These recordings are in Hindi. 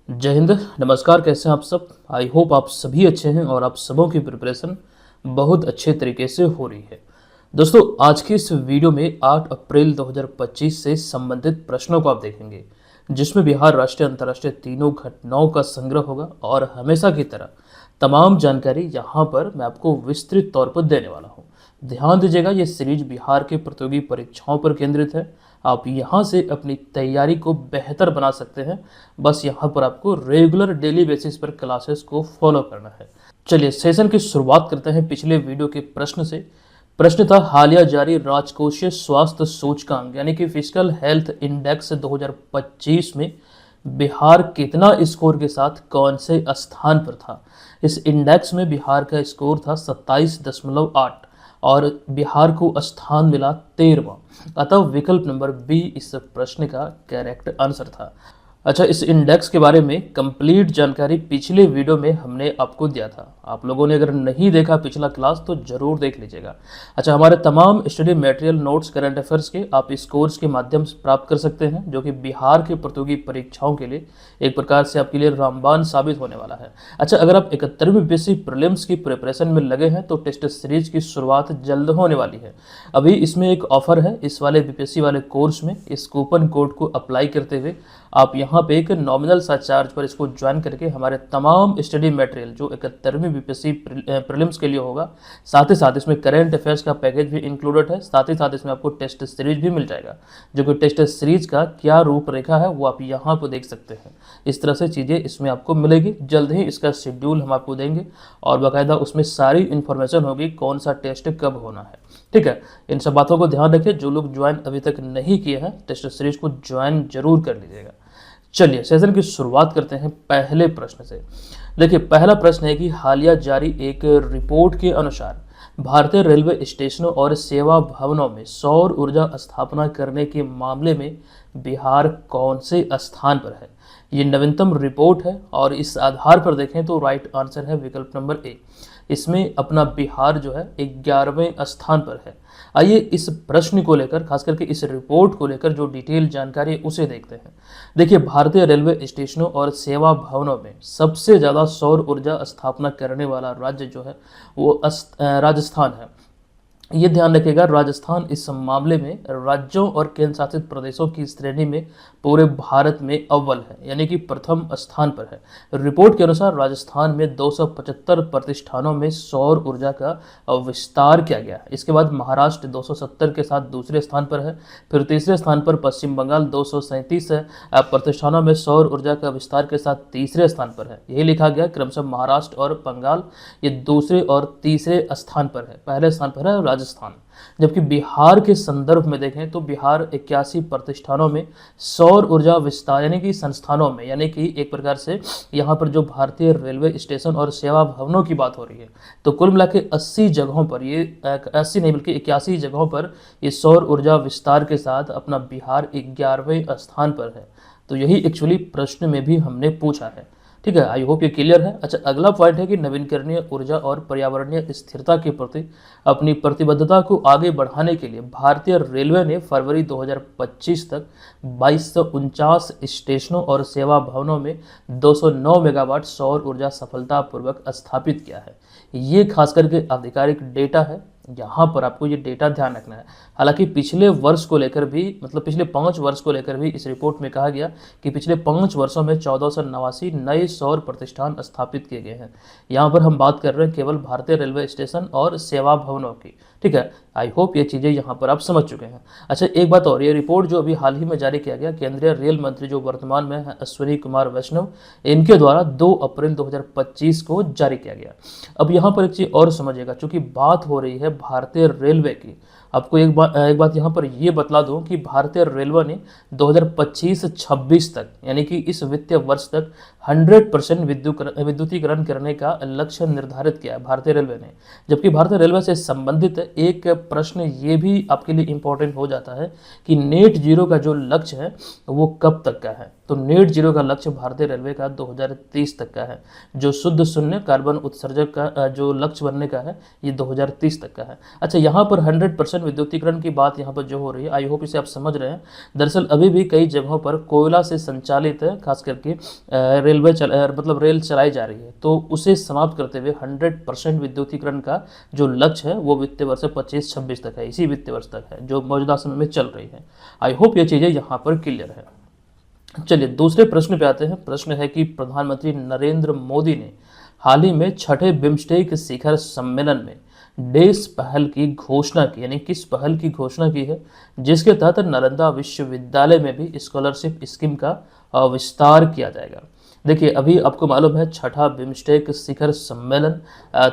जय हिंद। नमस्कार। कैसे हैं आप सब? आई होप आप सभी अच्छे हैं और आप सबों की प्रिपरेशन बहुत अच्छे तरीके से हो रही है। दोस्तों, आज की इस वीडियो में 8 अप्रैल 2025 से संबंधित प्रश्नों को आप देखेंगे, जिसमें बिहार राष्ट्रीय अंतर्राष्ट्रीय तीनों घटनाओं का संग्रह होगा और हमेशा की तरह तमाम जानकारी यहाँ पर मैं आपको विस्तृत तौर पर देने वाला हूँ। ध्यान दीजिएगा, ये सीरीज बिहार के प्रतियोगी परीक्षाओं पर केंद्रित है। आप यहाँ से अपनी तैयारी को बेहतर बना सकते हैं। बस यहाँ पर आपको रेगुलर डेली बेसिस पर क्लासेस को फॉलो करना है। चलिए सेशन की शुरुआत करते हैं पिछले वीडियो के प्रश्न से। प्रश्न था, हालिया जारी राजकोषीय स्वास्थ्य सूचकांक यानी कि फिजिकल हेल्थ इंडेक्स 2025 में बिहार कितना स्कोर के साथ कौन से स्थान पर था? इस इंडेक्स में बिहार का स्कोर था 27.8 और बिहार को स्थान मिला 13वां। अतः विकल्प नंबर बी इस प्रश्न का करेक्ट आंसर था। अच्छा, इस इंडेक्स के बारे में कंप्लीट जानकारी पिछले वीडियो में हमने आपको दिया था। आप लोगों ने अगर नहीं देखा पिछला क्लास तो जरूर देख लीजिएगा। अच्छा, हमारे तमाम study material, notes, current affairs के आप इस कोर्स के माध्यम से प्राप्त कर सकते हैं, जो कि बिहार के प्रतियोगी परीक्षाओं के लिए एक प्रकार से आपके लिए रामबाण साबित होने वाला है। अच्छा, अगर आप 71वीं बीपीएससी प्रीलिम्स की प्रिपरेशन में लगे हैं तो टेस्ट सीरीज की शुरुआत जल्द होने वाली है। अभी इसमें एक ऑफर है, इस वाले बीपीएससी वाले कोर्स में इस कूपन कोड को अप्लाई करते हुए आप यहाँ पे एक नॉमिनल सा चार्ज पर इसको ज्वाइन करके हमारे तमाम स्टडी मटेरियल जो 71वीं बीपीएससी प्रीलिम्स के लिए होगा, साथ ही साथ इसमें करंट अफेयर्स का पैकेज भी इंक्लूडेड है, साथ ही साथ इसमें आपको टेस्ट सीरीज भी मिल जाएगा, जो कि टेस्ट सीरीज का क्या रूपरेखा है वो आप यहाँ पर देख सकते हैं। इस तरह से चीज़ें इसमें आपको मिलेगी। जल्द ही इसका शेड्यूल हम आपको देंगे और बाकायदा उसमें सारी इन्फॉर्मेशन होगी कौन सा टेस्ट कब होना है। ठीक है, इन सब बातों को ध्यान रखिए। जो लोग ज्वाइन अभी तक नहीं किए हैं टेस्ट सीरीज को ज्वाइन जरूर कर लीजिएगा। चलिए सेशन की शुरुआत करते हैं पहले प्रश्न से। देखिए, पहला प्रश्न है कि हालिया जारी एक रिपोर्ट के अनुसार भारतीय रेलवे स्टेशनों और सेवा भवनों में सौर ऊर्जा स्थापना करने के मामले में बिहार कौन से स्थान पर है? ये नवीनतम रिपोर्ट है और इस आधार पर देखें तो राइट आंसर है विकल्प नंबर ए। इसमें अपना बिहार जो है 11वें स्थान पर है। आइए इस प्रश्न को लेकर, खास करके इस रिपोर्ट को लेकर जो डिटेल जानकारी है उसे देखते हैं। देखिए, भारतीय रेलवे स्टेशनों और सेवा भवनों में सबसे ज़्यादा सौर ऊर्जा स्थापना करने वाला राज्य जो है वो राजस्थान है। ये ध्यान रखिएगा, राजस्थान इस मामले में राज्यों और केंद्र शासित प्रदेशों की श्रेणी में पूरे भारत में अव्वल है, यानी कि प्रथम स्थान पर है। रिपोर्ट के अनुसार राजस्थान में 275 प्रतिष्ठानों में सौर ऊर्जा का विस्तार किया गया है। इसके बाद महाराष्ट्र 270 के साथ दूसरे स्थान पर है। फिर तीसरे स्थान पर पश्चिम बंगाल 237 प्रतिष्ठानों में सौर ऊर्जा का विस्तार के साथ तीसरे स्थान पर है। यही लिखा गया, क्रमशः महाराष्ट्र और बंगाल ये दूसरे और तीसरे स्थान पर है। पहले स्थान पर है राजस्थान। जबकि बिहार के संदर्भ में देखें तो बिहार 81 प्रतिष्ठानों में सौर ऊर्जा विस्तार यानी कि संस्थानों में, यानी कि एक प्रकार से यहाँ पर जो भारतीय रेलवे स्टेशन और सेवा भवनों की बात हो रही है, तो कुल मिला के 80 जगहों पर, ये 80 नहीं बल्कि 81 जगहों पर ये सौर ऊर्जा विस्तार के साथ अपना बिहार 11वें स्थान पर है। तो यही एक्चुअली प्रश्न में भी हमने पूछा है। ठीक है, आई होप ये क्लियर है। अच्छा, अगला पॉइंट है कि नवीकरणीय ऊर्जा और पर्यावरणीय स्थिरता के प्रति अपनी प्रतिबद्धता को आगे बढ़ाने के लिए भारतीय रेलवे ने फरवरी 2025 तक 2249 स्टेशनों और सेवा भवनों में 209 मेगावाट सौर ऊर्जा सफलतापूर्वक स्थापित किया है। ये खास करके आधिकारिक डेटा है, यहाँ पर आपको ये डेटा ध्यान रखना है। हालांकि पिछले वर्ष को लेकर भी, मतलब पिछले 5 वर्ष को लेकर भी इस रिपोर्ट में कहा गया कि पिछले 5 वर्षों में 1489 नए सौर प्रतिष्ठान स्थापित किए गए हैं। यहाँ पर हम बात कर रहे हैं केवल भारतीय रेलवे स्टेशन और सेवा भवनों की। ठीक है, आई होप ये चीज़ें यहाँ पर आप समझ चुके हैं। अच्छा, एक बात और, ये रिपोर्ट जो अभी हाल ही में जारी किया गया, केंद्रीय रेल मंत्री जो वर्तमान में है अश्विनी कुमार वैष्णव, इनके द्वारा 2 अप्रैल 2025 को जारी किया गया। अब यहाँ पर एक चीज़ और समझिएगा, चूंकि बात हो रही है भारतीय रेलवे की, आपको एक बात यहाँ पर ये बतला दूं कि भारतीय रेलवे ने 2025-26 तक, यानी कि इस वित्तीय वर्ष तक 100% विद्युतीकरण करने का लक्ष्य निर्धारित किया है भारतीय रेलवे ने। जबकि भारतीय रेलवे से संबंधित एक प्रश्न ये भी आपके लिए इंपॉर्टेंट हो जाता है कि नेट जीरो का जो लक्ष्य है वो कब तक का है। तो नेट जीरो का लक्ष्य भारतीय रेलवे का 2030 तक का है। जो शुद्ध शून्य कार्बन उत्सर्जक का जो लक्ष्य बनने का है ये 2030 तक का है। अच्छा, यहाँ पर 100% विद्युतीकरण की बात यहाँ पर जो हो रही है, आई होप इसे आप समझ रहे हैं। दरअसल अभी भी कई जगहों पर कोयला से संचालित खास करके मतलब रेल चलाई जा रही है, तो उसे समाप्त करते हुए 100% विद्युतीकरण का जो लक्ष्य है वो वित्तीय वर्ष 25-26 तक है, इसी वित्तीय वर्ष तक है जो मौजूदा समय में चल रही है। आई होप ये चीज़ें यहाँ पर क्लियर है। चलिए दूसरे प्रश्न पे आते हैं। प्रश्न है कि प्रधानमंत्री नरेंद्र मोदी ने हाल ही में छठे बिम्स्टेक शिखर सम्मेलन में डेस पहल की घोषणा की, यानी किस पहल की घोषणा की है, जिसके तहत नालंदा विश्वविद्यालय में भी स्कॉलरशिप स्कीम का विस्तार किया जाएगा। देखिए अभी आपको मालूम है छठा बिम्स्टेक शिखर सम्मेलन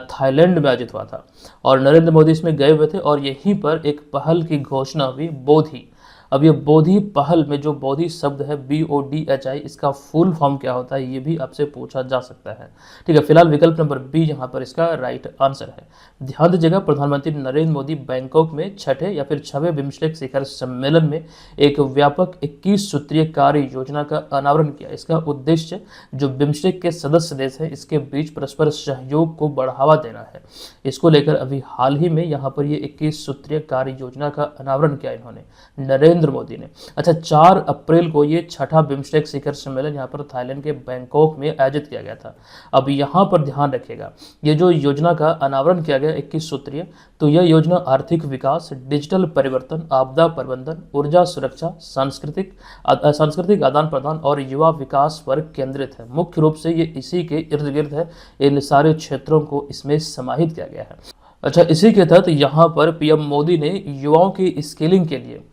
थाईलैंड में आयोजित हुआ था और नरेंद्र मोदी इसमें गए हुए थे और यहीं पर एक पहल की घोषणा हुई, बोधि। अब ये बोधि पहल में जो बोधि शब्द है BODHI, इसका फुल फॉर्म क्या होता है ये भी आपसे पूछा जा सकता है। ठीक है, फिलहाल विकल्प नंबर बी यहाँ पर इसका राइट आंसर है। ध्यान दीजिएगा, प्रधानमंत्री नरेंद्र मोदी बैंकॉक में छठे या फिर 6वें बिम्स्टेक शिखर सम्मेलन में एक व्यापक 21 सूत्रीय कार्य योजना का अनावरण किया। इसका उद्देश्य जो बिम्स्टेक के सदस्य देश हैं इसके बीच परस्पर सहयोग को बढ़ावा देना है। इसको लेकर अभी हाल ही में यहाँ पर ये 21 सूत्रीय कार्य योजना का अनावरण किया इन्होंने, नरेंद्र मोदी ने। अच्छा, 4 अप्रैल को ये छठा बिम्स्टेक शिखर सम्मेलन यहाँ पर थाईलैंड के बैंकॉक में आयोजित किया गया था। अब यहाँ पर ध्यान रखिएगा, ये जो योजना का अनावरण किया गया 21 सूत्रीय, तो यह योजना आर्थिक विकास, डिजिटल परिवर्तन, आपदा प्रबंधन, ऊर्जा सुरक्षा, सांस्कृतिक आदान प्रदान और युवा विकास पर केंद्रित है। मुख्य रूप से ये इसी के इर्द गिर्द है, इन सारे क्षेत्रों को इसमें समाहित किया गया है। अच्छा, इसी के तहत यहाँ पर PM मोदी ने युवाओं की स्किलिंग के लिए,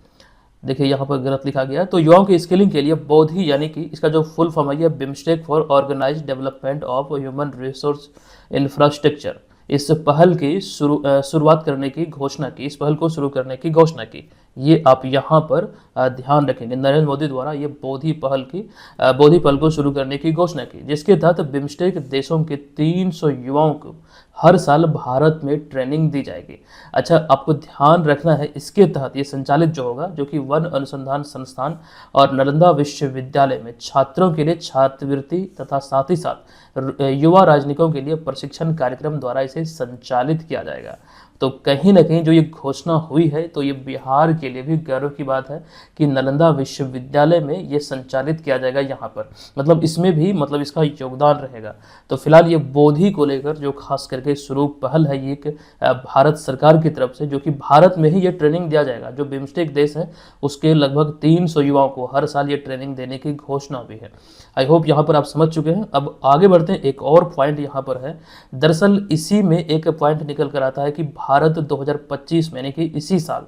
देखिए यहाँ पर गलत लिखा गया, तो युवाओं की स्किलिंग के लिए बोधि, यानी कि इसका जो फुल फॉर्म है BIMSTEC for organised development of human resource infrastructure, इस पहल की शुरुआत करने की घोषणा की, इस पहल को शुरू करने की घोषणा की। ये आप यहाँ पर ध्यान रखेंगे, नरेंद्र मोदी द्वारा ये बोधि पहल को शुरू करने की घोषणा की, जिसके तहत बिम्स्टेक देशों के 300 युवाओं को हर साल भारत में ट्रेनिंग दी जाएगी। अच्छा, आपको ध्यान रखना है, इसके तहत ये संचालित जो होगा, जो कि वन अनुसंधान संस्थान और नालंदा विश्वविद्यालय में छात्रों के लिए छात्रवृत्ति तथा साथ ही साथ युवा राजनयिकों के लिए प्रशिक्षण कार्यक्रम द्वारा इसे संचालित किया जाएगा। तो कहीं ना कहीं जो ये घोषणा हुई है, तो ये बिहार के लिए भी गर्व की बात है कि नालंदा विश्वविद्यालय में ये संचालित किया जाएगा। यहाँ पर मतलब इसमें भी मतलब इसका योगदान रहेगा। तो फिलहाल ये बोधि को लेकर जो खास करके शुरू पहल है, ये एक भारत सरकार की तरफ से, जो कि भारत में ही ये ट्रेनिंग दिया जाएगा। जो बिम्स्टेक देश है उसके लगभग 300 युवाओं को हर साल ये ट्रेनिंग देने की घोषणा भी है। आई होप यहाँ पर आप समझ चुके हैं। अब आगे बढ़ते हैं, एक और पॉइंट यहाँ पर है। दरअसल इसी में एक पॉइंट निकल कर आता है कि भारत 2025 में, यानी कि इसी साल,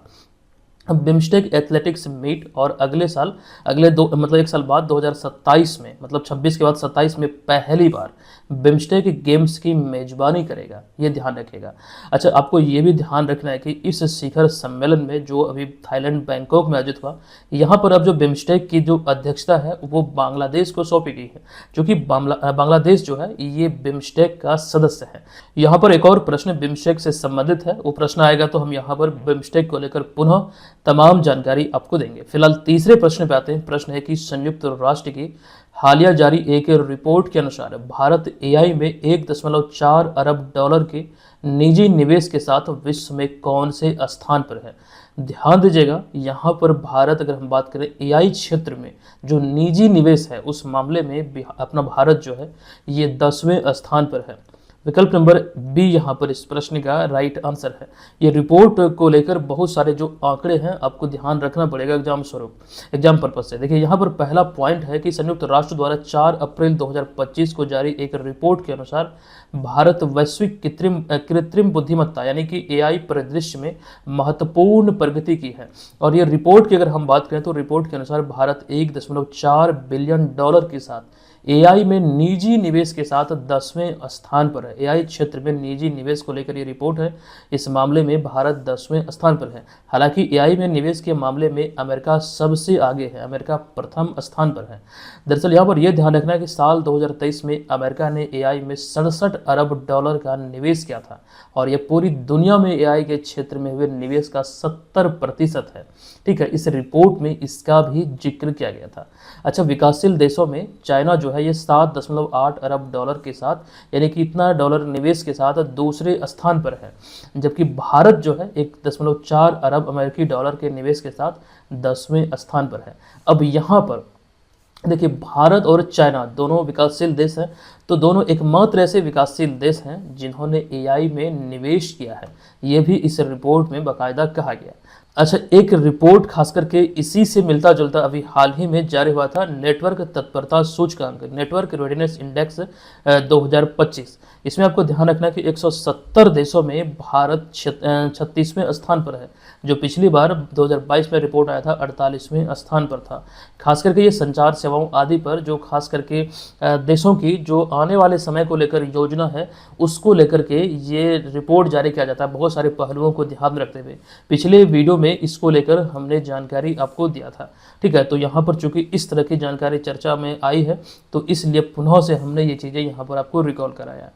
बिम्स्टेक एथलेटिक्स मीट, और अगले साल मतलब एक साल बाद 2027 में, मतलब 26 के बाद 27 में पहली बार बिम्स्टेक गेम्स की मेजबानी करेगा। ये ध्यान रखिएगा। अच्छा, आपको ये भी ध्यान रखना है कि इस शिखर सम्मेलन में जो अभी थाईलैंड बैंकॉक में आयोजित हुआ, यहाँ पर अब जो बिम्स्टेक की जो अध्यक्षता है वो बांग्लादेश को सौंपी गई है, क्योंकि बांग्लादेश जो है ये बिम्स्टेक का सदस्य है। यहाँ पर एक और प्रश्न बिम्स्टेक से संबंधित है, वो प्रश्न आएगा तो हम यहाँ पर बिम्स्टेक को लेकर पुनः तमाम जानकारी आपको देंगे। फिलहाल तीसरे प्रश्न पे आते हैं। प्रश्न है कि संयुक्त राष्ट्र की हालिया जारी एक रिपोर्ट के अनुसार भारत AI में 1.4 अरब डॉलर के निजी निवेश के साथ विश्व में कौन से स्थान पर है। ध्यान दीजिएगा, यहाँ पर भारत, अगर हम बात करें AI क्षेत्र में जो निजी निवेश है उस मामले में अपना भारत जो है ये 10वें स्थान पर है। विकल्प नंबर बी यहाँ पर इस प्रश्न का राइट आंसर है। ये रिपोर्ट को लेकर बहुत सारे जो आंकड़े हैं आपको ध्यान रखना पड़ेगा एग्जाम पर्पज से। देखिए यहाँ पर पहला पॉइंट है कि संयुक्त राष्ट्र द्वारा 4 अप्रैल 2025 को जारी एक रिपोर्ट के अनुसार भारत वैश्विक कृत्रिम बुद्धिमत्ता यानी कि AI परिदृश्य में महत्वपूर्ण प्रगति की है। और ये रिपोर्ट की अगर हम बात करें तो रिपोर्ट के अनुसार भारत 1.4 बिलियन डॉलर के साथ AI में निजी निवेश के साथ 10वें स्थान पर है। AI क्षेत्र में निजी निवेश को लेकर ये रिपोर्ट है, इस मामले में भारत 10वें स्थान पर है। हालांकि AI में निवेश के मामले में अमेरिका सबसे आगे है, अमेरिका प्रथम स्थान पर है। दरअसल यहाँ पर यह ध्यान रखना है कि साल 2023 में अमेरिका ने AI में 67 अरब डॉलर का निवेश किया था और यह पूरी दुनिया में AI के क्षेत्र में हुए निवेश का 70% है। ठीक है, इस रिपोर्ट में इसका भी जिक्र किया गया था। अच्छा, विकासशील देशों में चाइना जो है ये 7.8 अरब डॉलर के साथ, यानी कि इतना डॉलर निवेश के साथ दूसरे स्थान पर है, जबकि भारत जो है 1.4 अरब अमेरिकी डॉलर के निवेश के साथ 10वें स्थान पर है। अब यहाँ पर देखिए, भारत और चाइना दोनों विकासशील देश हैं, तो दोनों एकमात्र ऐसे विकासशील देश हैं जिन्होंने एआई में निवेश किया है। ये भी इस रिपोर्ट में बाकायदा कहा गया। अच्छा, एक रिपोर्ट खास करके इसी से मिलता जुलता अभी हाल ही में जारी हुआ था, नेटवर्क तत्परता सूचकांक, नेटवर्क रेडिनेस इंडेक्स 2025। इसमें आपको ध्यान रखना है कि 170 देशों में भारत 36वें स्थान पर है, जो पिछली बार 2022 में रिपोर्ट आया था 48वें स्थान पर था। खास करके ये संचार सेवाओं आदि पर जो खास करके देशों की जो आने वाले समय को लेकर योजना है, उसको लेकर के ये रिपोर्ट जारी किया जाता है, बहुत सारे पहलुओं को ध्यान रखते हुए। पिछले वीडियो में इसको लेकर हमने जानकारी आपको दिया था, ठीक है। तो यहाँ पर चूंकि इस तरह की जानकारी चर्चा में आई है, तो इसलिए पुनः से हमने ये चीज़ें यहाँ पर आपको रिकॉल कराया।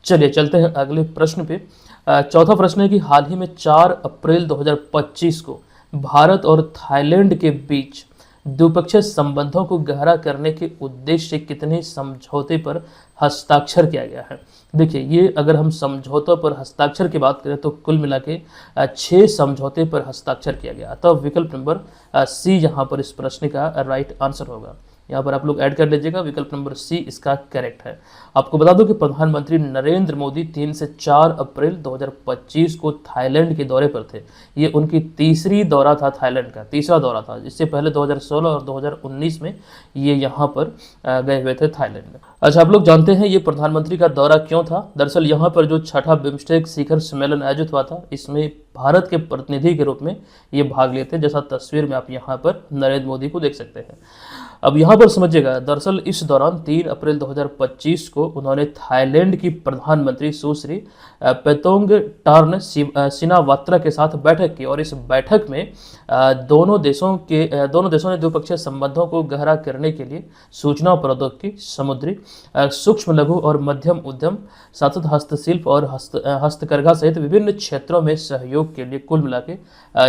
चलिए चलते हैं अगले प्रश्न पे। चौथा प्रश्न है कि हाल ही में 4 अप्रैल 2025 को भारत और थाईलैंड के बीच द्विपक्षीय संबंधों को गहरा करने के उद्देश्य से कितने समझौते पर हस्ताक्षर किया गया है। देखिए, ये अगर हम समझौतों पर हस्ताक्षर की बात करें तो कुल मिला के 6 समझौते पर हस्ताक्षर किया गया। तो विकल्प नंबर सी यहाँ पर इस प्रश्न का राइट आंसर होगा। यहाँ पर आप लोग ऐड कर लीजिएगा, विकल्प नंबर सी इसका करेक्ट है। आपको बता दूं कि प्रधानमंत्री नरेंद्र मोदी 3 से 4 अप्रैल 2025 को थाईलैंड के दौरे पर थे। ये उनकी तीसरी दौरा था, थाईलैंड का तीसरा दौरा था। इससे पहले 2016 और 2019 में ये यहाँ पर गए हुए थे थाईलैंड। अच्छा, आप लोग जानते हैं ये प्रधानमंत्री का दौरा क्यों था। दरअसल यहाँ पर जो छठा बिम्स्टेक शिखर सम्मेलन आयोजित हुआ था, इसमें भारत के प्रतिनिधि के रूप में ये भाग लेते हैं, जैसा तस्वीर में आप यहाँ पर नरेंद्र मोदी को देख सकते हैं। अब यहाँ पर समझिएगा, दरअसल इस दौरान 3 अप्रैल 2025 को उन्होंने थाईलैंड की प्रधानमंत्री सुश्री पेतोंग टार्न सिनावात्रा के साथ बैठक की, और इस बैठक में दोनों देशों ने द्विपक्षीय संबंधों को गहरा करने के लिए सूचना प्रौद्योगिकी, समुद्री, सूक्ष्म लघु और मध्यम उद्यम, साथ हस्तशिल्प और हस्तकरघा सहित विभिन्न क्षेत्रों में सहयोग के लिए कुल मिला के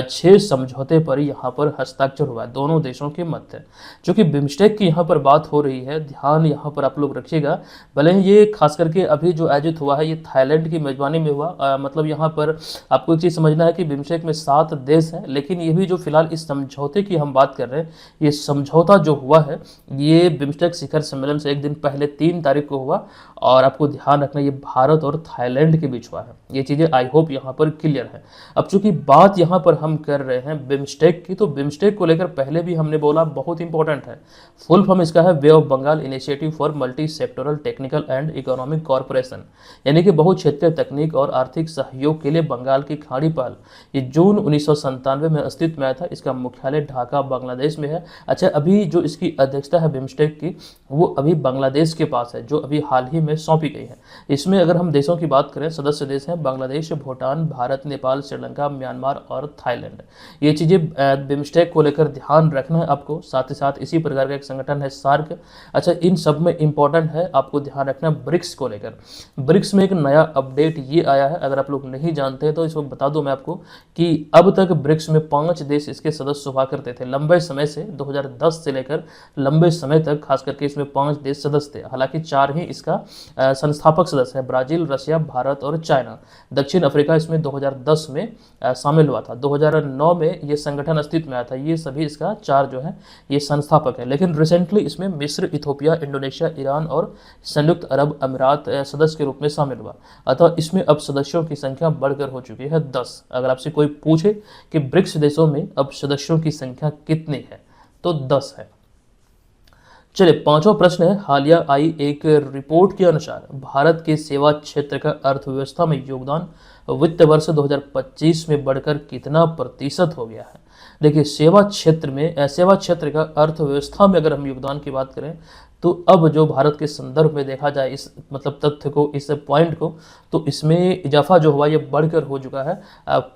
6 समझौते पर यहाँ पर हस्ताक्षर हुआ दोनों देशों के मध्य। चूंकि बिम्स्टेक की यहाँ पर बात हो रही है, ध्यान यहाँ पर आप लोग रखिएगा। भले ही ये खास करके अभी जो आयोजित हुआ है ये थाईलैंड की मेजबानी में हुआ, मतलब यहाँ पर आपको एक चीज़ समझना है कि बिम्स्टेक में 7 देश हैं, लेकिन ये भी जो फिलहाल इस समझौते की हम बात कर रहे हैं, ये समझौता जो हुआ है ये बिम्स्टेक शिखर सम्मेलन से एक दिन पहले 3 तारीख को हुआ, और आपको ध्यान रखना ये भारत और थाईलैंड के बीच हुआ है। ये चीज़ें आई होप यहाँ पर क्लियर है। अब चूंकि बात यहाँ पर हम कर रहे हैं बिम्स्टेक की, तो बिम्स्टेक को लेकर पहले भी हमने बोला बहुत इंपॉर्टेंट है। फुल फॉर्म इसका है bay of Bengal initiative for multi sectoral technical and economic corporation, यानी कि बहुक्षेत्रीय तकनीक और आर्थिक सहयोग के लिए बंगाल की खाड़ी पहल। ये जून 1997 में अस्तित्व में आया था। इसका मुख्यालय ढाका बांग्लादेश में है। अच्छा, अभी जो इसकी अध्यक्षता है बिम्स्टेक की, वो अभी बांग्लादेश के पास है, जो अभी हाल ही में सौंपी गई है। इसमें अगर हम देशों की बात करें, सदस्य देश हैं बांग्लादेश, भूटान, भारत, नेपाल, श्रीलंका, म्यांमार और थाईलैंड। ये चीज़ें बिम्स्टेक को लेकर ध्यान रखना है आपको। साथ ही साथ इसी प्रकार का एक संगठन है सार्क। अच्छा, इन सब में इंपॉर्टेंट है आपको ध्यान रखना ब्रिक्स को लेकर। ब्रिक्स में एक नया अपडेट ये आया है, अगर आप लोग नहीं जानते तो इसको बता दूं मैं आपको कि अब तक ब्रिक्स में 5 देश इसके सदस्य हुआ करते थे लंबे समय से, 2010 से लेकर लंबे समय तक। खास करके इसमें 5 देश सदस्य थे, हालांकि 4 ही इसका संस्थापक सदस्य है, ब्राजील, रशिया, भारत और चाइना। दक्षिण अफ्रीका इसमें 2010 में शामिल हुआ था। 2009 में ये संगठन अस्तित्व में आया था। ये सभी इसका 4 जो है ये संस्थापक है। लेकिन रिसेंटली इसमें मिस्र, इथोपिया, इंडोनेशिया, ईरान और संयुक्त अरब अमीरात सदस्य के रूप में शामिल हुआ। अतः इसमें अब सदस्यों की संख्या बढ़कर हो चुकी है 10। अगर आपसे कोई पूछे कि ब्रिक्स देशों में अब सदस्यों की संख्या कितनी है, तो 10 है। चलिए, 5वां प्रश्न है, हालिया आई एक रिपोर्ट के अनुसार भारत के सेवा क्षेत्र का अर्थव्यवस्था में योगदान वित्त वर्ष 2025 में बढ़कर कितना प्रतिशत हो गया है। देखिए, सेवा क्षेत्र का अर्थव्यवस्था में अगर हम योगदान की बात करें, तो अब जो भारत के संदर्भ में देखा जाए इस मतलब तथ्य को, इस पॉइंट को, तो इसमें इजाफा जो हुआ ये बढ़कर हो चुका है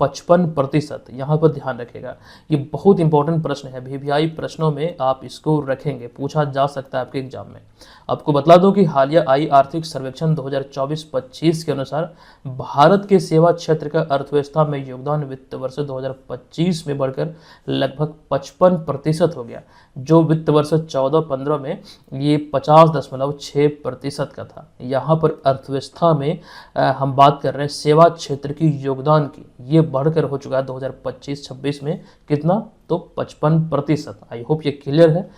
55%। यहाँ पर ध्यान रखेगा, ये बहुत इंपॉर्टेंट प्रश्न है। वीवीआई प्रश्नों में आप इसको रखेंगे, पूछा जा सकता है आपके एग्जाम में। आपको बता दूं कि हालिया आई आर्थिक सर्वेक्षण 2024-25 के अनुसार भारत के सेवा क्षेत्र का अर्थव्यवस्था में योगदान वित्त वर्ष 2025 में बढ़कर लगभग 55% हो गया, जो वित्त वर्ष 14-15 में ये 50.6% का था। यहाँ पर अर्थव्यवस्था में हम बात कर रहे हैं सेवा क्षेत्र की योगदान की, ये बढ़कर हो चुका है 2025-26 में कितना, तो 55%। आई होप ये क्लियर है।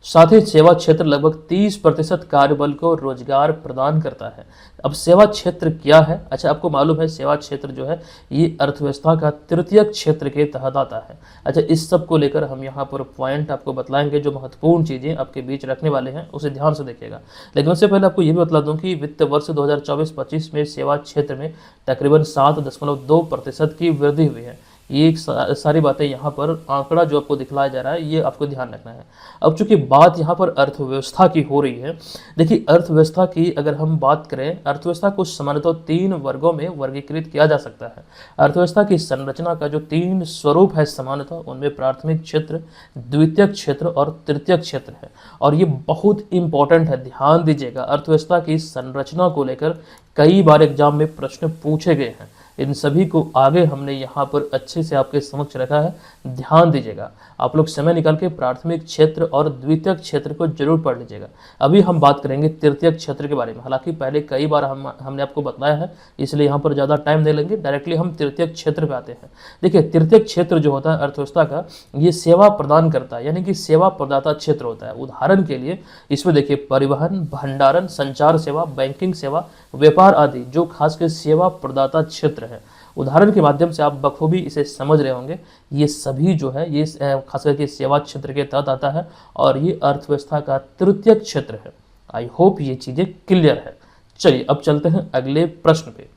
साथ ही सेवा क्षेत्र लगभग 30% कार्यबल को रोजगार प्रदान करता है। अब सेवा क्षेत्र क्या है? अच्छा, आपको मालूम है सेवा क्षेत्र जो है ये अर्थव्यवस्था का तृतीय क्षेत्र के तहत आता है। अच्छा, इस सब को लेकर हम यहाँ पर पॉइंट आपको बतलाएंगे, जो महत्वपूर्ण चीज़ें आपके बीच रखने वाले हैं उसे ध्यान से देखिएगा। लेकिन उससे पहले आपको ये भी बतला दूं कि वित्त वर्ष 2024-25 में सेवा क्षेत्र में तकरीबन 7.2% की वृद्धि हुई है। ये सारी बातें यहाँ पर आंकड़ा जो आपको दिखलाया जा रहा है ये आपको ध्यान रखना है। अब चूंकि बात यहाँ पर अर्थव्यवस्था की हो रही है, देखिए अर्थव्यवस्था की अगर हम बात करें, अर्थव्यवस्था को सामान्यतः 3 वर्गों में वर्गीकृत किया जा सकता है। अर्थव्यवस्था की संरचना का जो 3 स्वरूप है सामान्यतः, उनमें प्राथमिक क्षेत्र, द्वितीयक क्षेत्र और तृतीयक क्षेत्र है। और ये बहुत इंपॉर्टेंट है, ध्यान दीजिएगा। अर्थव्यवस्था की संरचना को लेकर कई बार एग्जाम में प्रश्न पूछे गए हैं। इन सभी को आगे हमने यहाँ पर अच्छे से आपके समक्ष रखा है, ध्यान दीजिएगा। आप लोग समय निकाल के प्राथमिक क्षेत्र और द्वितीयक क्षेत्र को जरूर पढ़ लीजिएगा। अभी हम बात करेंगे तृतीयक क्षेत्र के बारे में। हालांकि पहले कई बार हमने आपको बताया है, इसलिए यहाँ पर ज़्यादा टाइम नहीं लेंगे, डायरेक्टली हम तृतीयक क्षेत्र पे आते हैं। देखिए तृतीयक क्षेत्र जो होता है अर्थव्यवस्था का, ये सेवा प्रदान करता है, यानी कि सेवा प्रदाता क्षेत्र होता है। उदाहरण के लिए इसमें देखिए परिवहन, भंडारण, संचार सेवा, बैंकिंग सेवा, व्यापार आदि जो खासकर सेवा प्रदाता क्षेत्र है। उदाहरण के माध्यम से आप बखूबी इसे समझ रहे होंगे। ये सभी जो है ये खास करके सेवा क्षेत्र के तहत आता है और ये अर्थव्यवस्था का तृतीय क्षेत्र है। आई होप ये चीजें क्लियर है। चलिए अब चलते हैं अगले प्रश्न पे।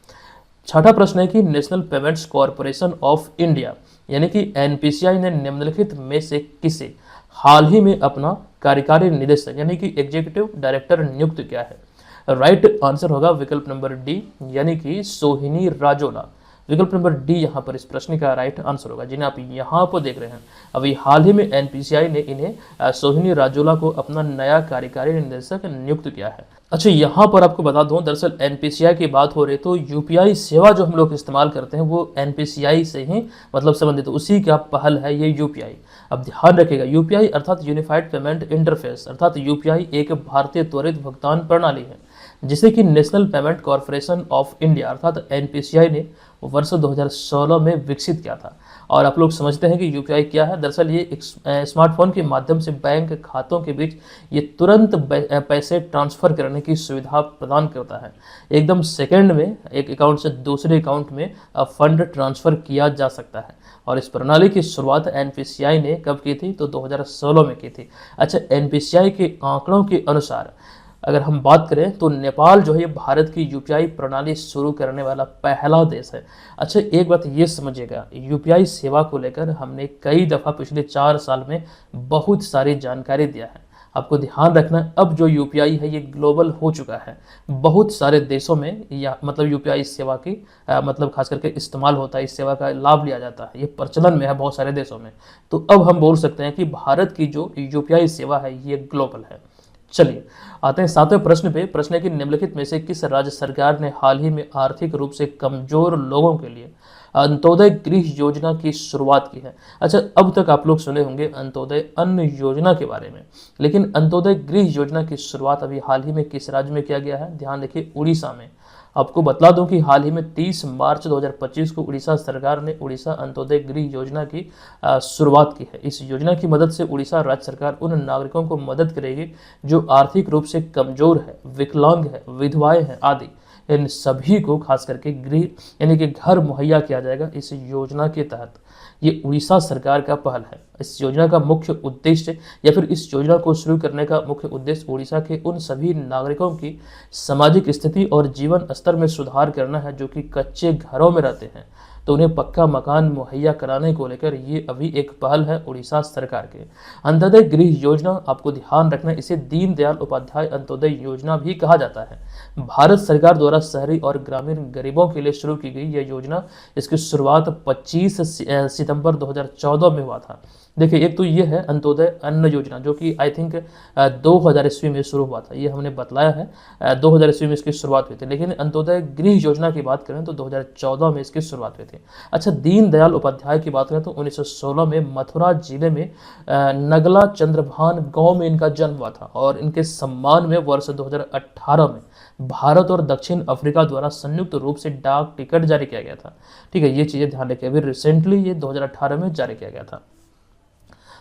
छठा प्रश्न है कि national payments corporation of India यानी कि एनपीसीआई ने निम्नलिखित में से किसे हाल ही में अपना कार्यकारी निदेशक यानी कि एग्जीक्यूटिव डायरेक्टर नियुक्त किया है? राइट आंसर होगा विकल्प नंबर डी यानी कि सोहिनी राजोला। विकल्प नंबर डी यहाँ पर इस प्रश्न का राइट आंसर होगा, जिन्हें आप यहाँ पर देख रहे हैं। अभी हाल ही में एनपीसीआई ने इन्हें सोहिनी राजोला को अपना नया कार्यकारी निदेशक नियुक्त किया है। अच्छा, यहाँ पर आपको बता दूं, दरअसल एनपीसीआई की बात हो रही तो यूपीआई सेवा जो हम लोग इस्तेमाल करते हैं वो एनपीसीआई से ही मतलब संबंधित, उसी का पहल है ये यूपीआई। अब ध्यान रखिएगा, यूपीआई अर्थात यूनिफाइड पेमेंट इंटरफेस अर्थात यूपीआई एक भारतीय त्वरित भुगतान प्रणाली है जिसे कि national payment corporation of India अर्थात एनपीसीआई ने वर्ष 2016 में विकसित किया था। और आप लोग समझते हैं कि यूपीआई क्या है। दरअसल ये एक स्मार्टफोन के माध्यम से बैंक खातों के बीच ये तुरंत पैसे ट्रांसफ़र करने की सुविधा प्रदान करता है। एकदम सेकंड में एक अकाउंट से दूसरे अकाउंट में फंड ट्रांसफ़र किया जा सकता है। और इस प्रणाली की शुरुआत एनपीसीआई ने कब की थी? तो 2016 में की थी। अच्छा, एनपीसीआई के आंकड़ों के अनुसार अगर हम बात करें तो नेपाल जो है ये भारत की यूपीआई प्रणाली शुरू करने वाला पहला देश है। अच्छा, एक बात ये समझिएगा, यूपीआई सेवा को लेकर हमने कई दफ़ा पिछले 4 साल में बहुत सारी जानकारी दिया है। आपको ध्यान रखना है, अब जो यूपीआई है ये ग्लोबल हो चुका है। बहुत सारे देशों में या मतलब यूपीआई सेवा की मतलब खास करके इस्तेमाल होता है, इस सेवा का लाभ लिया जाता है, ये प्रचलन में है बहुत सारे देशों में। तो अब हम बोल सकते हैं कि भारत की जो यूपीआई सेवा है ये ग्लोबल है। चलिए आते हैं 7वें प्रश्न पे। प्रश्न है कि निम्नलिखित में से किस राज्य सरकार ने हाल ही में आर्थिक रूप से कमजोर लोगों के लिए अंत्योदय गृह योजना की शुरुआत की है? अच्छा, अब तक आप लोग सुने होंगे अंत्योदय अन्न योजना के बारे में, लेकिन अंत्योदय गृह योजना की शुरुआत अभी हाल ही में किस राज्य में किया गया है? ध्यान देखिए, उड़ीसा में। आपको बतला दूं कि हाल ही में 30 मार्च 2025 को उड़ीसा सरकार ने उड़ीसा अंत्योदय गृह योजना की शुरुआत की है। इस योजना की मदद से उड़ीसा राज्य सरकार उन नागरिकों को मदद करेगी जो आर्थिक रूप से कमजोर है, विकलांग है, विधवाएं हैं आदि। इन सभी को खास करके गृह यानी कि घर मुहैया किया जाएगा इस योजना के तहत। ये उड़ीसा सरकार का पहल है। इस योजना का मुख्य उद्देश्य या फिर इस योजना को शुरू करने का मुख्य उद्देश्य उड़ीसा के उन सभी नागरिकों की सामाजिक स्थिति और जीवन स्तर में सुधार करना है जो कि कच्चे घरों में रहते हैं, तो उन्हें पक्का मकान मुहैया कराने को लेकर ये अभी एक पहल है उड़ीसा सरकार के। अंत्योदय गृह योजना, आपको ध्यान रखना, इसे दीनदयाल उपाध्याय अंत्योदय योजना भी कहा जाता है। भारत सरकार द्वारा शहरी और ग्रामीण गरीबों के लिए शुरू की गई यह योजना, इसकी शुरुआत 25 सितंबर 2014 में हुआ था। देखिए, एक तो ये है अंत्योदय अन्न योजना जो कि आई थिंक 2000 ईस्वी में शुरू हुआ था, ये हमने बतलाया है। 2000 ईस्वी में इसकी शुरुआत हुई थी, लेकिन अंत्योदय गृह योजना की बात करें तो 2014 में इसकी शुरुआत हुई थी। अच्छा, दीनदयाल उपाध्याय की बात करें तो 1916 में मथुरा जिले में नगला चंद्रभान गांव में इनका जन्म हुआ था और इनके सम्मान में वर्ष 2018 में भारत और दक्षिण अफ्रीका द्वारा संयुक्त रूप से डाक टिकट जारी किया गया था। ठीक है, ये चीज़ें ध्यान रखिए, अभी रिसेंटली ये 2018 में जारी किया गया था।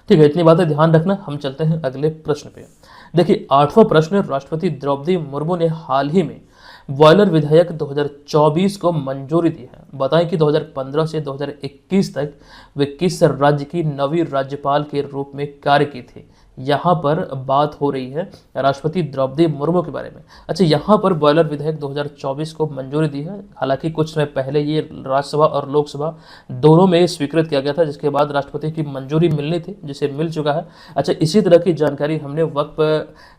ठीक है, इतनी बातें ध्यान रखना। हम चलते हैं अगले प्रश्न पे। देखिए 8वां प्रश्न, राष्ट्रपति द्रौपदी मुर्मू ने हाल ही में बॉयलर विधेयक 2024 को मंजूरी दी है। बताएं कि 2015 से 2021 तक वे किस राज्य की नवी राज्यपाल के रूप में कार्य की थी। यहाँ पर बात हो रही है राष्ट्रपति द्रौपदी मुर्मू के बारे में। अच्छा, यहाँ पर बॉयलर विधेयक 2024 को मंजूरी दी है। हालांकि कुछ समय पहले ये राज्यसभा और लोकसभा दोनों में स्वीकृत किया गया था, जिसके बाद राष्ट्रपति की मंजूरी मिलनी थी, जिसे मिल चुका है। अच्छा, इसी तरह की जानकारी हमने वक्फ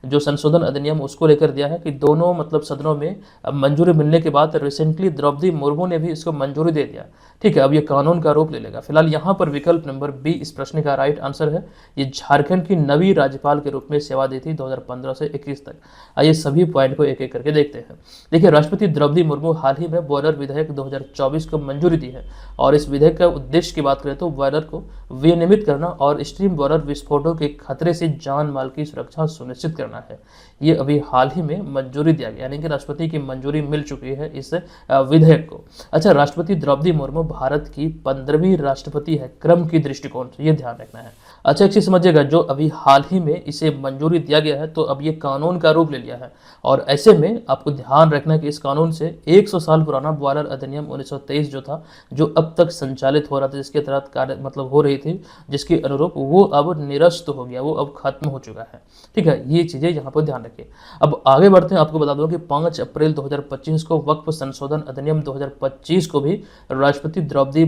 जो संशोधन अधिनियम उसको लेकर दिया है कि दोनों मतलब सदनों में मंजूरी मिलने के बाद रिसेंटली द्रौपदी मुर्मू ने भी इसको मंजूरी दे दिया। ठीक है, अब ये कानून का रूप ले लेगा। फिलहाल यहाँ पर विकल्प नंबर बी इस प्रश्न का राइट आंसर है। ये झारखंड की नवी राज्यपाल के रूप में सेवा दी थी 2015 से 21 तक। आइए सभी पॉइंट को एक एक करके देखते हैं। देखिए, राष्ट्रपति द्रौपदी मुर्मू हाल ही में बॉयलर विधेयक 2024 को मंजूरी दी है और इस विधेयक का उद्देश्य की बात करें तो बॉयलर को विनियमित करना और स्टीम बॉयलर विस्फोटों के खतरे से जान माल की सुरक्षा सुनिश्चित करना है। ये अभी हाल ही में मंजूरी दिया गया, यानी कि राष्ट्रपति की मंजूरी मिल चुकी है इस विधेयक को। अच्छा, राष्ट्रपति द्रौपदी मुर्मू भारत की 15वीं राष्ट्रपति है क्रम की दृष्टिकोण से, ये ध्यान रखना है। अच्छा, एक चीज समझिएगा, जो अभी हाल ही में इसे मंजूरी दिया गया है तो अब ये कानून का रूप ले लिया है और ऐसे में आपको ध्यान रखना है कि इस कानून से 100 साल पुराना बॉयलर अधिनियम 1923 जो था, जो अब तक संचालित हो रहा था, जिसके तहत कार्य मतलब हो रही थी, जिसके अनुरूप वो अब निरस्त हो गया, वो अब खत्म हो चुका है। ठीक है, ये चीजें यहाँ पर ध्यान रखिए। अब आगे बढ़ते हैं। आपको बता दूं कि 5 अप्रैल 2025 को वक्फ संशोधन अधिनियम 2025 को भी राष्ट्रपति द्रौपदी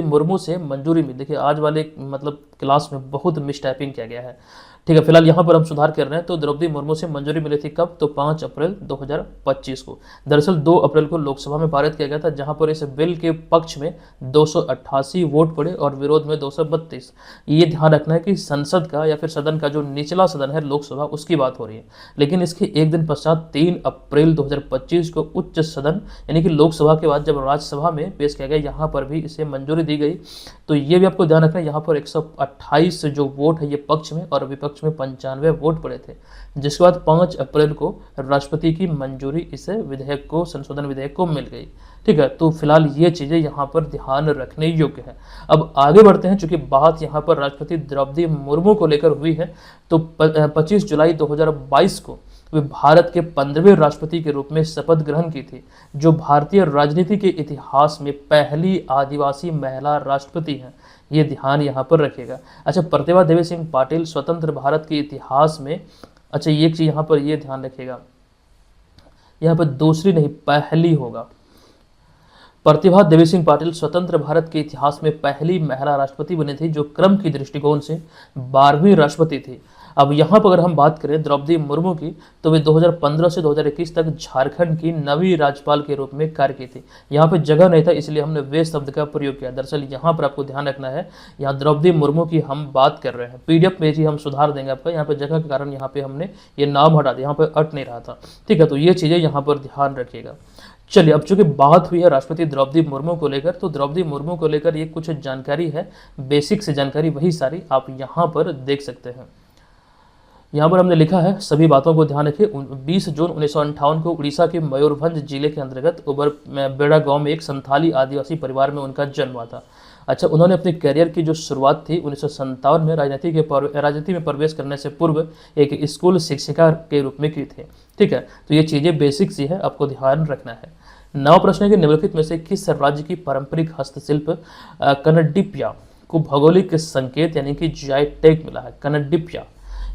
मुर्मू से मंजूरी मिली। देखिए, आज वाले मतलब क्लास में बहुत मिस टाइपिंग किया गया है। ठीक है, फिलहाल यहाँ पर हम सुधार कर रहे हैं। तो द्रौपदी मुर्मू से मंजूरी मिली थी कब? तो 5 अप्रैल 2025 को। दरअसल 2 अप्रैल को लोकसभा में पारित किया गया था, जहां पर इस बिल के पक्ष में 288 वोट पड़े और विरोध में 232। ये ध्यान रखना है कि संसद का या फिर सदन का जो निचला सदन है लोकसभा, उसकी बात हो रही है। लेकिन इसके एक दिन पश्चात 3 अप्रैल 2025 को उच्च सदन यानी कि लोकसभा के बाद जब राज्यसभा में पेश किया गया, यहाँ पर भी इसे मंजूरी दी गई। तो ये भी आपको ध्यान रखना है, यहाँ पर 128 जो वोट है ये पक्ष में और विपक्ष में 95 वोट पड़े थे, जिसके बाद 5 अप्रैल को राष्ट्रपति की मंजूरी इस विधेयक को, संशोधन विधेयक को मिल गई। ठीक है, तो फिलहाल ये चीजें यहाँ पर ध्यान रखने योग्य है। अब आगे बढ़ते हैं। चूंकि बात यहाँ पर राष्ट्रपति द्रौपदी मुर्मू को लेकर हुई है, तो 25 जुलाई 2022 को वे भारत के 15वें राष्ट्रपति के रूप में शपथ ग्रहण की थी, जो भारतीय राजनीति के इतिहास में पहली आदिवासी महिला राष्ट्रपति हैं। ये ध्यान यहाँ पर रखिएगा। अच्छा, प्रतिभा देवी सिंह पाटिल स्वतंत्र भारत के इतिहास में, अच्छा ये चीज यहाँ पर ये ध्यान रखिएगा, यहाँ पर दूसरी नहीं पहली होगा। प्रतिभा देवी सिंह पाटिल स्वतंत्र भारत के इतिहास में पहली महिला राष्ट्रपति बनी थी, जो क्रम की दृष्टिकोण से 12वीं राष्ट्रपति थी। अब यहाँ पर अगर हम बात करें द्रौपदी मुर्मू की, तो वे 2015 से 2021 तक झारखंड की नवी राज्यपाल के रूप में कार्य की थी। यहाँ पे जगह नहीं था, इसलिए हमने वे शब्द का प्रयोग किया। दरअसल यहाँ पर आपको ध्यान रखना है, यहाँ द्रौपदी मुर्मू की हम बात कर रहे हैं। पीडीएफ में ही हम सुधार देंगे आपका, यहाँ पे जगह के कारण यहाँ पे हमने ये नाम हटा दिया, यहाँ पे अट नहीं रहा था। ठीक है, तो ये चीज़ें यहाँ पर ध्यान रखिएगा। चलिए, अब चूंकि बात हुई है राष्ट्रपति द्रौपदी मुर्मू को लेकर, तो द्रौपदी मुर्मू को लेकर ये कुछ जानकारी है, बेसिक से जानकारी, वही सारी आप यहाँ पर देख सकते हैं। यहाँ पर हमने लिखा है, सभी बातों को ध्यान रखिए। 20 जून 1958 को उड़ीसा के मयूरभंज जिले के अंतर्गत उबर बेड़ा गांव में एक संथाली आदिवासी परिवार में उनका जन्म हुआ था। अच्छा, उन्होंने अपने करियर की जो शुरुआत थी 1957 में राजनीति में प्रवेश करने से पूर्व एक स्कूल शिक्षिका के रूप में की थी। ठीक है, तो ये चीज़ें बेसिक सी है, आपको ध्यान रखना है। 9 प्रश्न है कि निम्नलिखित में से किस राज्य की पारंपरिक हस्तशिल्प कनडिप्या को भौगोलिक संकेत यानी कि जीआई टैग मिला है? कनडिप्या,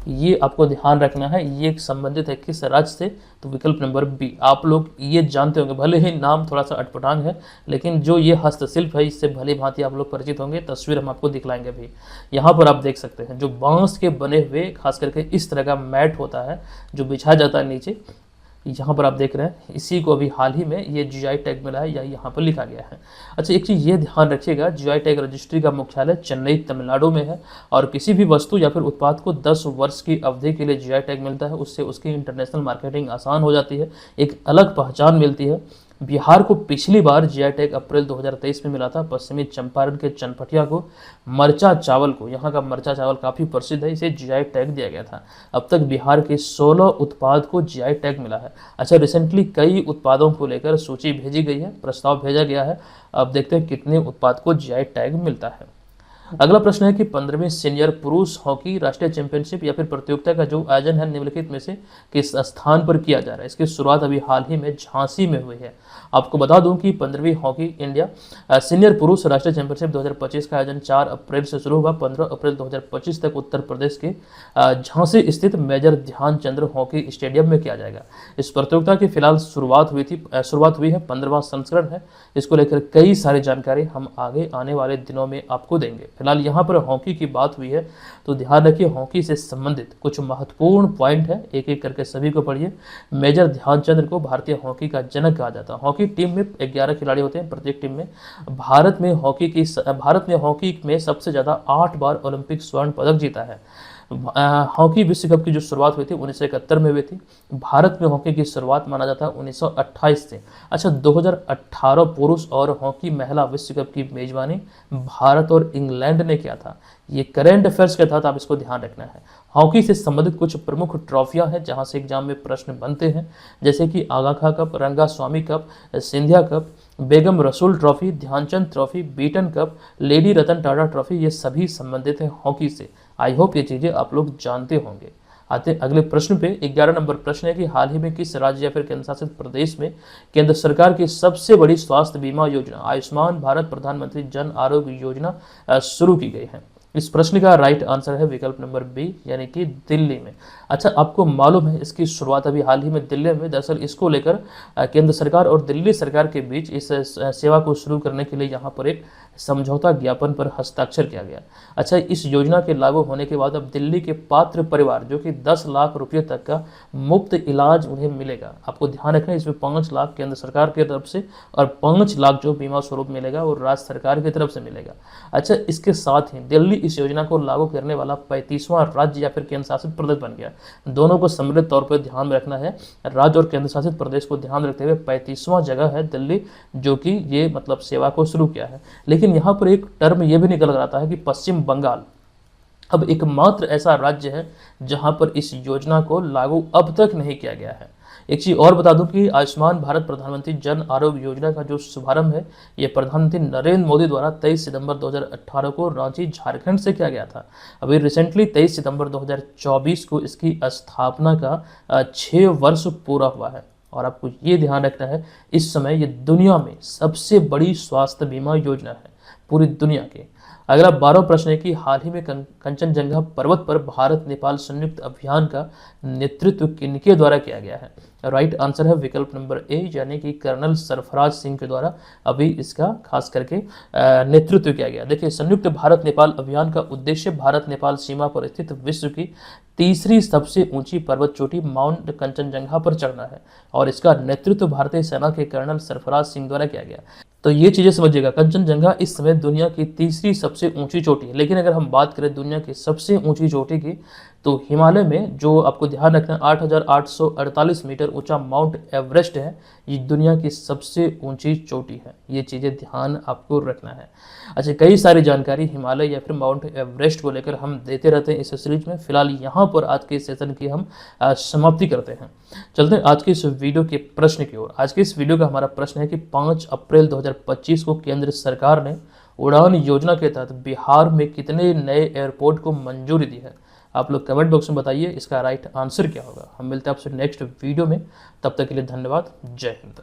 ये आपको ध्यान रखना है, ये संबंधित है किस राज्य से? तो विकल्प नंबर बी। आप लोग ये जानते होंगे, भले ही नाम थोड़ा सा अटपटांग है, लेकिन जो ये हस्तशिल्प है इससे भली भांति आप लोग परिचित होंगे। तस्वीर हम आपको दिखलाएंगे भी। यहाँ पर आप देख सकते हैं, जो बांस के बने हुए खास करके इस तरह का मैट होता है जो बिछाया जाता है नीचे, यहाँ पर आप देख रहे हैं, इसी को अभी हाल ही में ये जीआई टैग मिला है या यहाँ पर लिखा गया है। अच्छा, एक चीज़ ये ध्यान रखिएगा, जीआई टैग रजिस्ट्री का मुख्यालय चेन्नई तमिलनाडु में है और किसी भी वस्तु या फिर उत्पाद को 10 वर्ष की अवधि के लिए जीआई टैग मिलता है, उससे उसकी इंटरनेशनल मार्केटिंग आसान हो जाती है, एक अलग पहचान मिलती है। बिहार को पिछली बार जीआई टैग अप्रैल 2023 में मिला था। पश्चिमी चंपारण के चनपटिया को मरचा चावल को, यहाँ का मरचा चावल काफ़ी प्रसिद्ध है, इसे जीआई टैग दिया गया था। अब तक बिहार के 16 उत्पाद को जीआई टैग मिला है। अच्छा, रिसेंटली कई उत्पादों को लेकर सूची भेजी गई है, प्रस्ताव भेजा गया है। अब देखते हैं कितने उत्पाद को जीआई टैग मिलता है। अगला प्रश्न है कि 15वीं सीनियर पुरुष हॉकी राष्ट्रीय चैंपियनशिप या फिर प्रतियोगिता का जो आयोजन है निम्नलिखित में से किस स्थान पर किया जा रहा है। इसकी शुरुआत अभी हाल ही में झांसी में हुई है। आपको बता दूं कि 15वीं हॉकी इंडिया सीनियर पुरुष राष्ट्रीय चैंपियनशिप 2025 का आयोजन 4 अप्रैल से शुरू हुआ। 15 अप्रैल 2025 तक उत्तर प्रदेश के झांसी स्थित मेजर ध्यानचंद हॉकी स्टेडियम में किया जाएगा। इस प्रतियोगिता की फिलहाल शुरुआत हुई है, 15वां संस्करण है। इसको लेकर कई सारी जानकारी हम आगे आने वाले दिनों में आपको देंगे। फिलहाल यहाँ पर हॉकी की बात हुई है तो ध्यान रखिए, हॉकी से संबंधित कुछ महत्वपूर्ण पॉइंट है, एक एक करके सभी को पढ़िए। मेजर ध्यानचंद को भारतीय हॉकी का जनक कहा जाता है। हॉकी टीम में 11 खिलाड़ी होते हैं प्रत्येक टीम में। भारत में हॉकी में सबसे ज्यादा 8 बार ओलंपिक स्वर्ण पदक जीता है। हॉकी विश्व कप की जो शुरुआत हुई थी 1971 में हुई थी। भारत में हॉकी की शुरुआत माना जाता है 1928 से। अच्छा, 2018 पुरुष और हॉकी महिला विश्व कप की मेजबानी भारत और इंग्लैंड ने किया था। ये करेंट अफेयर्स के तहत आप इसको ध्यान रखना है। हॉकी से संबंधित कुछ प्रमुख ट्रॉफियां हैं जहां से एग्जाम में प्रश्न बनते हैं, जैसे कि आगा Khan cup, Ranga Swami cup, Scindia cup, Begum Rasul trophy, Dhyanchand trophy, Beighton cup, lady Ratan Tata trophy, ये सभी संबंधित हैं हॉकी से। आई होप ये चीज़ें आप लोग जानते होंगे। आते अगले प्रश्न पे। 11 नंबर प्रश्न है कि हाल ही में किस राज्य या फिर केंद्र शासित प्रदेश में केंद्र सरकार की सबसे बड़ी स्वास्थ्य बीमा योजना आयुष्मान भारत प्रधानमंत्री जन आरोग्य योजना शुरू की गई है। इस प्रश्न का राइट आंसर है विकल्प नंबर बी, यानी कि दिल्ली में। अच्छा, आपको मालूम है इसकी शुरुआत अभी हाल ही में दिल्ली में, दरअसल इसको लेकर केंद्र सरकार और दिल्ली सरकार के बीच इस सेवा को शुरू करने के लिए यहाँ पर एक समझौता ज्ञापन पर हस्ताक्षर किया गया। अच्छा, इस योजना के लागू होने के बाद अब दिल्ली के पात्र परिवार जो कि 10 लाख रुपये तक का मुफ्त इलाज उन्हें मिलेगा। आपको ध्यान रखना है, इसमें 5 लाख केंद्र सरकार की तरफ से और 5 लाख जो बीमा स्वरूप मिलेगा वो राज्य सरकार की तरफ से मिलेगा। अच्छा, इसके साथ ही दिल्ली इस योजना को लागू करने वाला 35वां राज्य या फिर केंद्र शासित प्रदेश बन गया। दोनों को सम्मिलित तौर पर ध्यान में रखना है। राज्य और केंद्र शासित प्रदेश को ध्यान रखते हुए 35वां जगह है दिल्ली, जो कि ये मतलब सेवा को शुरू किया है। लेकिन यहाँ पर एक टर्म ये भी निकल आता है कि पश्चिम बंगाल अब एकमात्र ऐसा राज्य है जहां पर इस योजना को लागू अब तक नहीं किया गया है। एक चीज और बता दूं कि आयुष्मान भारत प्रधानमंत्री जन आरोग्य योजना का जो शुभारंभ है ये प्रधानमंत्री नरेंद्र मोदी द्वारा 23 सितंबर 2018 को रांची झारखंड से किया गया था। अभी रिसेंटली 23 सितंबर 2024 को इसकी स्थापना का 6 वर्ष पूरा हुआ है। और आपको ये ध्यान रखना है, इस समय ये दुनिया में सबसे बड़ी स्वास्थ्य बीमा योजना है पूरी दुनिया के। अगला 12वां प्रश्न है कि हाल ही में कंचनजंगा पर्वत पर भारत नेपाल संयुक्त अभियान का नेतृत्व किनके द्वारा किया गया है। राइट आंसर है विकल्प नंबर ए, यानी कि कर्नल सरफराज सिंह के द्वारा अभी इसका खास करके नेतृत्व किया गया। देखिए, संयुक्त भारत नेपाल अभियान का उद्देश्य भारत नेपाल सीमा पर स्थित विश्व की तीसरी सबसे ऊंची पर्वत चोटी माउंट कंचनजंगा पर चढ़ना है और इसका नेतृत्व भारतीय सेना के कर्नल सरफराज सिंह द्वारा किया गया। तो ये चीजें समझिएगा, कंचनजंगा इस समय दुनिया की तीसरी सबसे ऊंची चोटी है। लेकिन अगर हम बात करें दुनिया की सबसे ऊंची चोटी की, तो हिमालय में जो आपको ध्यान रखना 8,848 मीटर ऊंचा माउंट एवरेस्ट है, ये दुनिया की सबसे ऊंची चोटी है। ये चीज़ें ध्यान आपको रखना है। अच्छा, कई सारी जानकारी हिमालय या फिर माउंट एवरेस्ट को लेकर हम देते रहते हैं इस सीरीज में। फिलहाल यहाँ पर आज के सेशन की हम समाप्ति करते हैं। चलते हैं आज के इस वीडियो के प्रश्न की ओर। आज के इस वीडियो का हमारा प्रश्न है कि 5 अप्रैल 2025 को केंद्र सरकार ने उड़ान योजना के तहत बिहार में कितने नए एयरपोर्ट को मंजूरी दी है। आप लोग कमेंट बॉक्स में बताइए इसका राइट आंसर क्या होगा। हम मिलते हैं आपसे नेक्स्ट वीडियो में, तब तक के लिए धन्यवाद। जय हिंद।